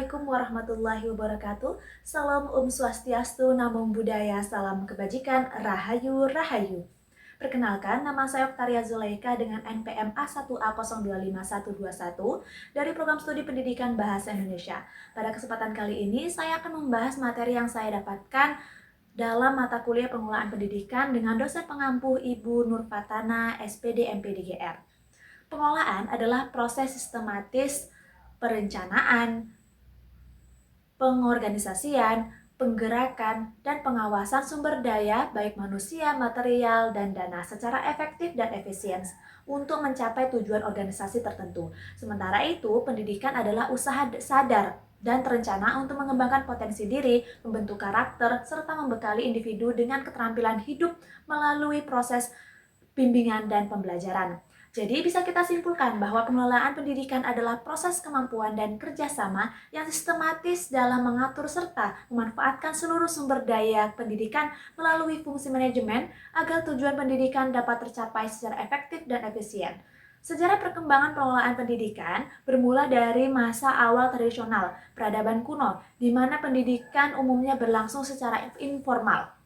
Assalamualaikum warahmatullahi wabarakatuh. Salam Swastiastu, Namo Buddhaya, salam kebajikan, Rahayu Rahayu. Perkenalkan, nama saya Oktaria Zuleika dengan NPM A1A025121 dari Program Studi Pendidikan Bahasa Indonesia. Pada kesempatan kali ini, saya akan membahas materi yang saya dapatkan dalam mata kuliah pengelolaan pendidikan dengan dosen pengampu Ibu Nurfatana, SPD MPDGR. Pengelolaan adalah proses sistematis perencanaan, pengorganisasian, penggerakan, dan pengawasan sumber daya baik manusia, material, dan dana secara efektif dan efisien untuk mencapai tujuan organisasi tertentu. Sementara itu, pendidikan adalah usaha sadar dan terencana untuk mengembangkan potensi diri, membentuk karakter, serta membekali individu dengan keterampilan hidup melalui proses bimbingan dan pembelajaran. Jadi bisa kita simpulkan bahwa pengelolaan pendidikan adalah proses kemampuan dan kerjasama yang sistematis dalam mengatur serta memanfaatkan seluruh sumber daya pendidikan melalui fungsi manajemen agar tujuan pendidikan dapat tercapai secara efektif dan efisien. Sejarah perkembangan pengelolaan pendidikan bermula dari masa awal tradisional, peradaban kuno, di mana pendidikan umumnya berlangsung secara informal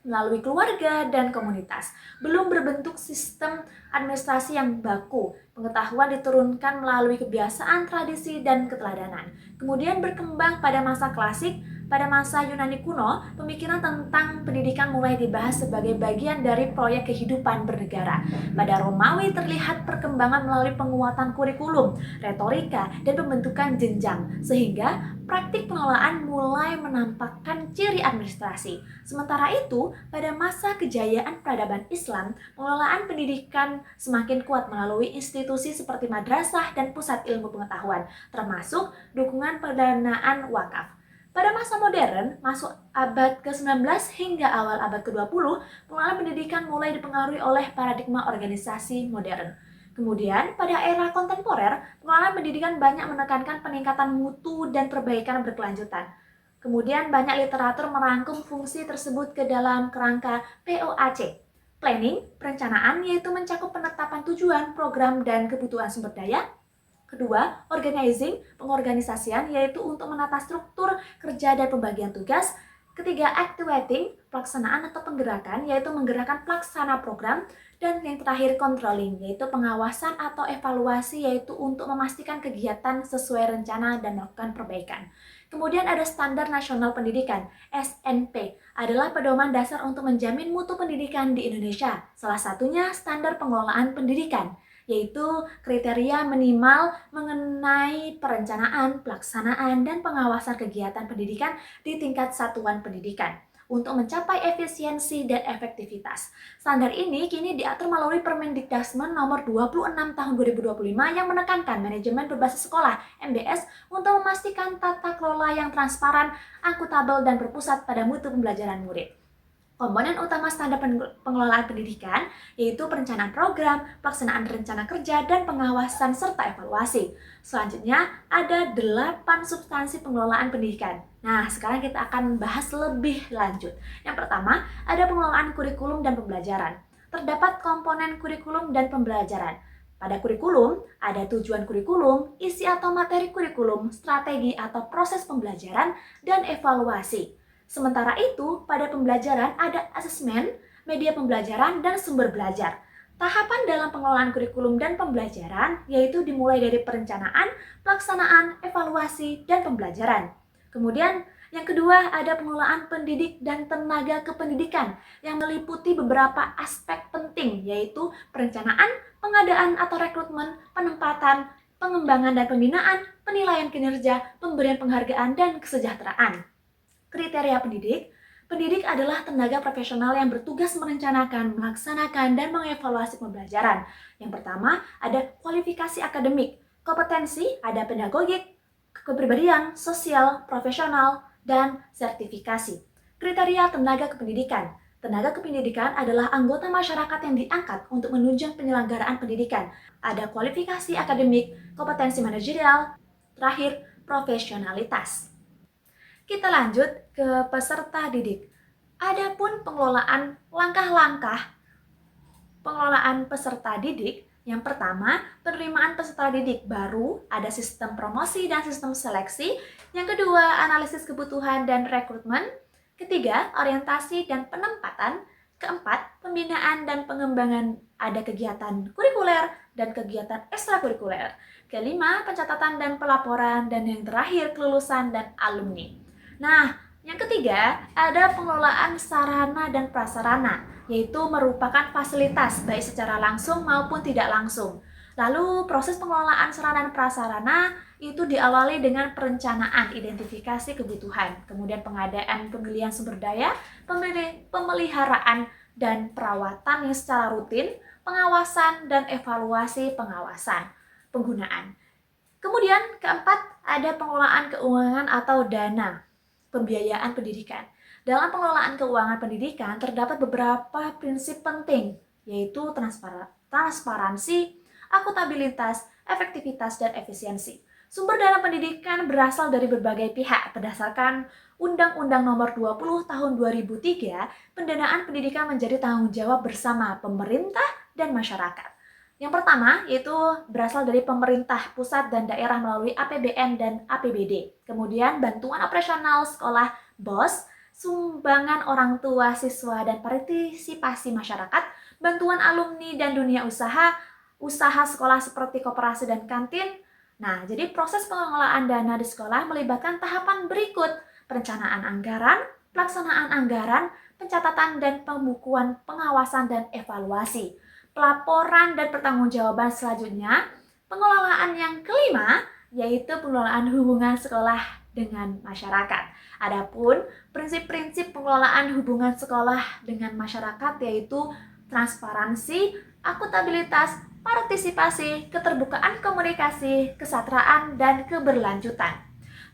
melalui keluarga dan komunitas. Belum berbentuk sistem administrasi yang baku, pengetahuan diturunkan melalui kebiasaan, tradisi, dan keteladanan. Kemudian berkembang pada masa klasik, pada masa Yunani kuno, pemikiran tentang pendidikan mulai dibahas sebagai bagian dari proyek kehidupan bernegara. Pada Romawi terlihat perkembangan melalui penguatan kurikulum, retorika, dan pembentukan jenjang, sehingga praktik pengelolaan mulai menampakkan ciri administrasi. Sementara itu, pada masa kejayaan peradaban Islam, pengelolaan pendidikan semakin kuat melalui institusi seperti madrasah dan pusat ilmu pengetahuan, termasuk dukungan pendanaan wakaf. Pada masa modern, masuk abad ke-19 hingga awal abad ke-20, pengelolaan pendidikan mulai dipengaruhi oleh paradigma organisasi modern. Kemudian, pada era kontemporer, pengelolaan pendidikan banyak menekankan peningkatan mutu dan perbaikan berkelanjutan. Kemudian, banyak literatur merangkum fungsi tersebut ke dalam kerangka POAC. Planning, perencanaan, yaitu mencakup penetapan tujuan, program, dan kebutuhan sumber daya. Kedua, organizing, pengorganisasian, yaitu untuk menata struktur kerja dan pembagian tugas. Ketiga, activating, pelaksanaan atau penggerakan, yaitu menggerakkan pelaksana program. Dan yang terakhir, controlling, yaitu pengawasan atau evaluasi, yaitu untuk memastikan kegiatan sesuai rencana dan melakukan perbaikan. Kemudian ada Standar Nasional Pendidikan, SNP, adalah pedoman dasar untuk menjamin mutu pendidikan di Indonesia. Salah satunya standar pengelolaan pendidikan, yaitu kriteria minimal mengenai perencanaan, pelaksanaan, dan pengawasan kegiatan pendidikan di tingkat satuan pendidikan untuk mencapai efisiensi dan efektivitas. Standar ini kini diatur melalui Permendikdasmen nomor 26 tahun 2025 yang menekankan manajemen berbasis sekolah (MBS) untuk memastikan tata kelola yang transparan, akuntabel, dan berpusat pada mutu pembelajaran murid. Komponen utama standar pengelolaan pendidikan yaitu perencanaan program, pelaksanaan rencana kerja, dan pengawasan serta evaluasi. Selanjutnya ada 8 substansi pengelolaan pendidikan. Nah, sekarang kita akan bahas lebih lanjut. Yang pertama, ada pengelolaan kurikulum dan pembelajaran. Terdapat komponen kurikulum dan pembelajaran. Pada kurikulum, ada tujuan kurikulum, isi atau materi kurikulum, strategi atau proses pembelajaran, dan evaluasi. Sementara itu, pada pembelajaran ada asesmen, media pembelajaran, dan sumber belajar. Tahapan dalam pengelolaan kurikulum dan pembelajaran yaitu dimulai dari perencanaan, pelaksanaan, evaluasi, dan pembelajaran. Kemudian, yang kedua ada pengelolaan pendidik dan tenaga kependidikan yang meliputi beberapa aspek penting yaitu perencanaan, pengadaan atau rekrutmen, penempatan, pengembangan dan pembinaan, penilaian kinerja, pemberian penghargaan, dan kesejahteraan. Kriteria pendidik. Pendidik adalah tenaga profesional yang bertugas merencanakan, melaksanakan, dan mengevaluasi pembelajaran. Yang pertama, ada kualifikasi akademik. Kompetensi, ada pedagogik, kepribadian, sosial, profesional, dan sertifikasi. Kriteria tenaga kependidikan. Tenaga kependidikan adalah anggota masyarakat yang diangkat untuk menunjang penyelenggaraan pendidikan. Ada kualifikasi akademik, kompetensi manajerial, terakhir profesionalitas. Kita lanjut ke peserta didik. Adapun pengelolaan langkah-langkah pengelolaan peserta didik Yang pertama, penerimaan peserta didik baru, ada sistem promosi dan sistem seleksi. Yang kedua, analisis kebutuhan dan rekrutmen. Ketiga, orientasi dan penempatan. Keempat, pembinaan dan pengembangan, ada kegiatan kurikuler dan kegiatan ekstrakurikuler. Kelima, pencatatan dan pelaporan. Dan yang terakhir, kelulusan dan alumni. Nah, yang ketiga, ada pengelolaan sarana dan prasarana, yaitu merupakan fasilitas baik secara langsung maupun tidak langsung. Lalu proses pengelolaan sarana dan prasarana itu diawali dengan perencanaan identifikasi kebutuhan, kemudian pengadaan pemilihan sumber daya, pemeliharaan dan perawatan yang secara rutin, pengawasan dan evaluasi pengawasan penggunaan. Kemudian keempat, ada pengelolaan keuangan atau dana pembiayaan pendidikan. Dalam pengelolaan keuangan pendidikan terdapat beberapa prinsip penting, yaitu transparansi, akuntabilitas, efektivitas, dan efisiensi. Sumber dana pendidikan berasal dari berbagai pihak berdasarkan Undang-Undang Nomor 20 Tahun 2003, pendanaan pendidikan menjadi tanggung jawab bersama pemerintah dan masyarakat. Yang pertama yaitu berasal dari pemerintah pusat dan daerah melalui APBN dan APBD. Kemudian bantuan operasional sekolah BOS, sumbangan orang tua siswa dan partisipasi masyarakat, bantuan alumni dan dunia usaha, usaha sekolah seperti koperasi dan kantin. Nah, jadi proses pengelolaan dana di sekolah melibatkan tahapan berikut: perencanaan anggaran, pelaksanaan anggaran, pencatatan dan pembukuan, pengawasan dan evaluasi. Pelaporan dan pertanggungjawaban selanjutnya, pengelolaan yang kelima, yaitu pengelolaan hubungan sekolah dengan masyarakat. Adapun prinsip-prinsip pengelolaan hubungan sekolah dengan masyarakat yaitu transparansi, akuntabilitas, partisipasi, keterbukaan komunikasi, kesetaraan, dan keberlanjutan.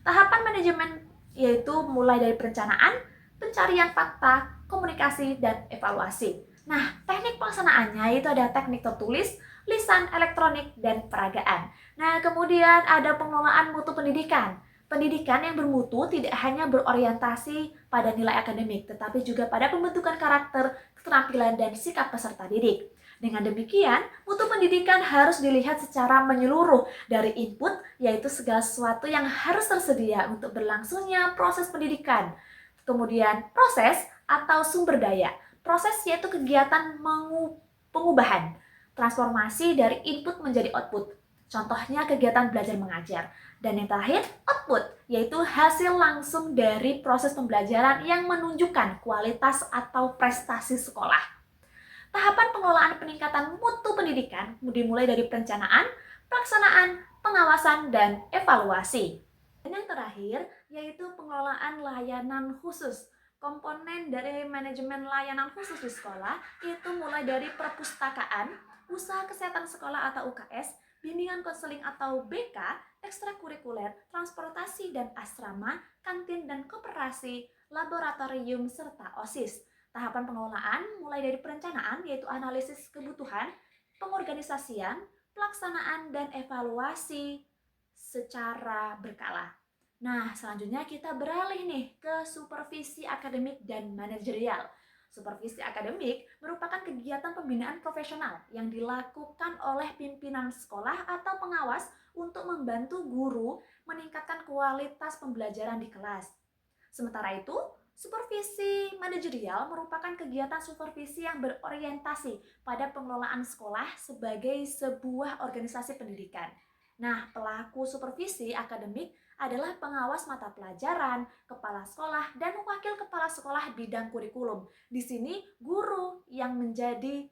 Tahapan manajemen yaitu mulai dari perencanaan, pencarian fakta, komunikasi, dan evaluasi. Nah, teknik pelaksanaannya itu ada teknik tertulis, lisan, elektronik, dan peragaan. Nah, kemudian ada pengelolaan mutu pendidikan. Pendidikan yang bermutu tidak hanya berorientasi pada nilai akademik, tetapi juga pada pembentukan karakter, keterampilan, dan sikap peserta didik. Dengan demikian, mutu pendidikan harus dilihat secara menyeluruh dari input, yaitu segala sesuatu yang harus tersedia untuk berlangsungnya proses pendidikan. Kemudian proses atau sumber daya. Proses yaitu kegiatan pengubahan, transformasi dari input menjadi output. Contohnya kegiatan belajar mengajar. Dan yang terakhir, output, yaitu hasil langsung dari proses pembelajaran yang menunjukkan kualitas atau prestasi sekolah. Tahapan pengelolaan peningkatan mutu pendidikan dimulai dari perencanaan, pelaksanaan, pengawasan, dan evaluasi. Dan yang terakhir, yaitu pengelolaan layanan khusus. Komponen dari manajemen layanan khusus di sekolah itu mulai dari perpustakaan, usaha kesehatan sekolah atau UKS, bimbingan konseling atau BK, ekstrakurikuler, transportasi dan asrama, kantin dan koperasi, laboratorium, serta OSIS. Tahapan pengelolaan mulai dari perencanaan yaitu analisis kebutuhan, pengorganisasian, pelaksanaan, dan evaluasi secara berkala. Nah, selanjutnya kita beralih nih ke supervisi akademik dan manajerial. Supervisi akademik merupakan kegiatan pembinaan profesional yang dilakukan oleh pimpinan sekolah atau pengawas untuk membantu guru meningkatkan kualitas pembelajaran di kelas. Sementara itu, supervisi manajerial merupakan kegiatan supervisi yang berorientasi pada pengelolaan sekolah sebagai sebuah organisasi pendidikan. Nah, pelaku supervisi akademik adalah pengawas mata pelajaran, kepala sekolah, dan wakil kepala sekolah bidang kurikulum. Di sini guru yang menjadi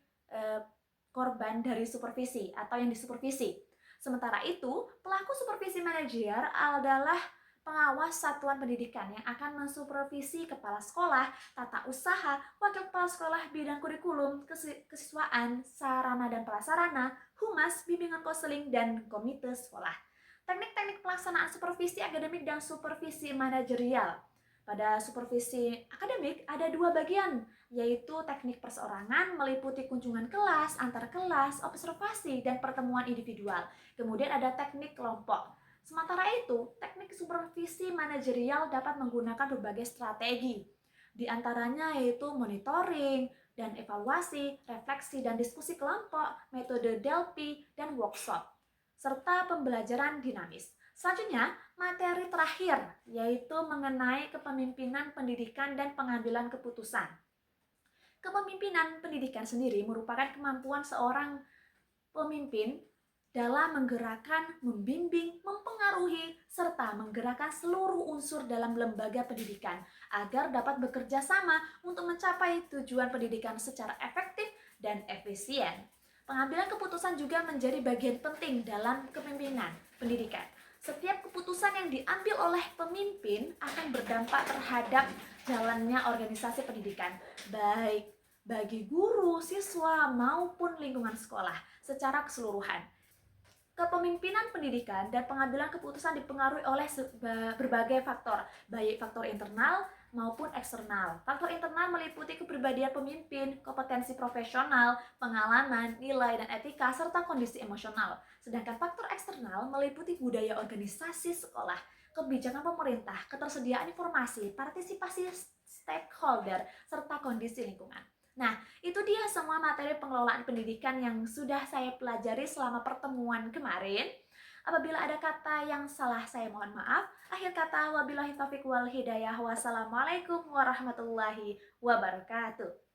korban dari supervisi atau yang disupervisi. Sementara itu, pelaku supervisi manajerial adalah pengawas satuan pendidikan yang akan mensupervisi kepala sekolah, tata usaha, wakil kepala sekolah bidang kurikulum, kesiswaan, sarana dan prasarana, humas, bimbingan konseling, dan komite sekolah. Teknik-teknik pelaksanaan supervisi akademik dan supervisi manajerial. Pada supervisi akademik ada dua bagian, yaitu teknik perseorangan meliputi kunjungan kelas, antar kelas, observasi, dan pertemuan individual. Kemudian ada teknik kelompok. Sementara itu, teknik supervisi manajerial dapat menggunakan berbagai strategi. Di antaranya yaitu monitoring, dan evaluasi, refleksi dan diskusi kelompok, metode Delphi, dan workshop, serta pembelajaran dinamis. Selanjutnya, materi terakhir yaitu mengenai kepemimpinan pendidikan dan pengambilan keputusan. Kepemimpinan pendidikan sendiri merupakan kemampuan seorang pemimpin dalam menggerakkan, membimbing, mempengaruhi, serta menggerakkan seluruh unsur dalam lembaga pendidikan agar dapat bekerja sama untuk mencapai tujuan pendidikan secara efektif dan efisien. Pengambilan keputusan juga menjadi bagian penting dalam kepemimpinan pendidikan. Setiap keputusan yang diambil oleh pemimpin akan berdampak terhadap jalannya organisasi pendidikan, baik bagi guru, siswa, maupun lingkungan sekolah secara keseluruhan. Kepemimpinan pendidikan dan pengambilan keputusan dipengaruhi oleh berbagai faktor, baik faktor internal maupun eksternal. Faktor internal meliputi kepribadian pemimpin, kompetensi profesional, pengalaman, nilai, dan etika, serta kondisi emosional. Sedangkan faktor eksternal meliputi budaya organisasi sekolah, kebijakan pemerintah, ketersediaan informasi, partisipasi stakeholder, serta kondisi lingkungan. Nah, itu dia semua materi pengelolaan pendidikan yang sudah saya pelajari selama pertemuan kemarin. Apabila ada kata yang salah, saya mohon maaf. Akhir kata, wabillahi taufiq wal hidayah. Wassalamualaikum warahmatullahi wabarakatuh.